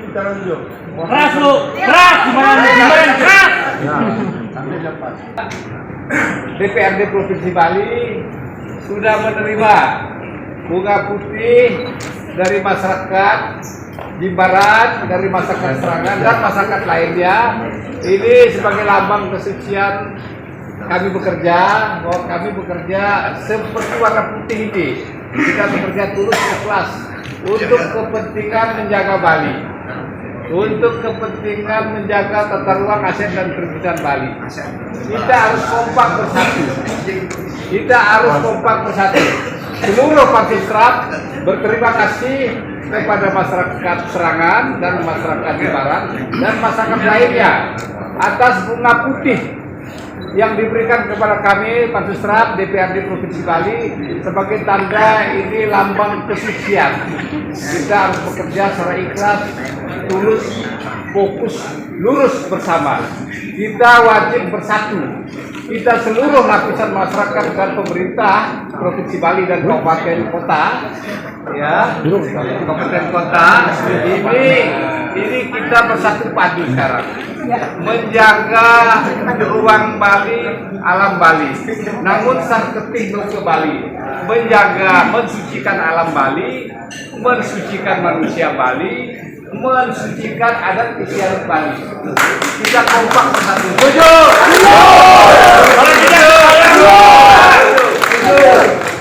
Keras lu, keras gimana keras. DPRD Provinsi Bali sudah menerima bunga putih dari masyarakat Jimbaran, dari masyarakat Serangan dan masyarakat lainnya. Ini sebagai lambang kesucian kami bekerja, bahwa kami bekerja seperti warna putih ini. Kita bekerja tulus ikhlas untuk kepentingan menjaga Bali, untuk kepentingan menjaga tata ruang aset dan terbitan Bali. Kita harus kompak bersatu. Kita harus kompak bersatu. Seluruh Partisrap berterima kasih kepada masyarakat Serangan dan masyarakat Jimbaran dan masyarakat lainnya atas bunga putih yang diberikan kepada kami Partisrap DPRD Provinsi Bali sebagai tanda ini lambang kesucian. Kita harus bekerja secara ikhlas, tulus, fokus, lurus bersama. Kita wajib bersatu. Kita seluruh lapisan masyarakat dan pemerintah Provinsi Bali dan kabupaten kota, ya, kabupaten kota ini kita bersatu padu sekarang menjaga ruang Bali, alam Bali. Namun sang ketih ke Bali, menjaga, mensucikan alam Bali, mensucikan manusia Bali, mensucikan adat istiadat Bali. Kita kompak bersatu. Setuju?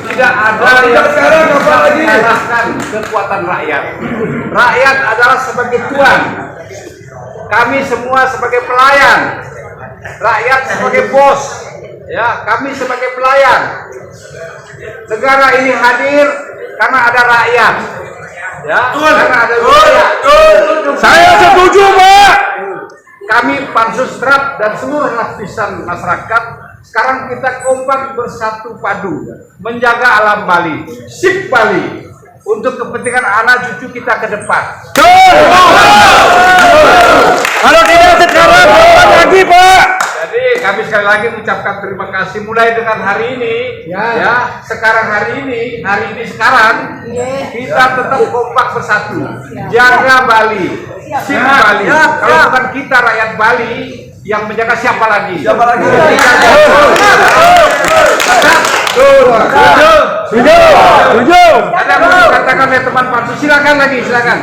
Tidak ada yang sekarang mengalahkan kekuatan rakyat. Rakyat adalah sebagai tuan. Kami semua sebagai pelayan. Rakyat sebagai bos. Ya, kami sebagai pelayan. Negara ini hadir karena ada rakyat. Ya, karena ada rakyat. Saya setuju, Pak. Kami Partisrap dan seluruh lapisan masyarakat sekarang kita kompak bersatu padu menjaga alam Bali, sip Bali untuk kepentingan anak cucu kita ke depan. Kalau tidak sekarang kapan lagi, Pak? Jadi kami sekali lagi mengucapkan terima kasih mulai dengan hari ini, ya sekarang hari ini sekarang kita tetap kompak bersatu, jaga Bali, sip Bali. Kalau bukan kita rakyat Bali yang menjaga siapa lagi? Siapa lagi? Setuju. Ada yang mau katakan oleh teman pansus, silakan lagi, silakan.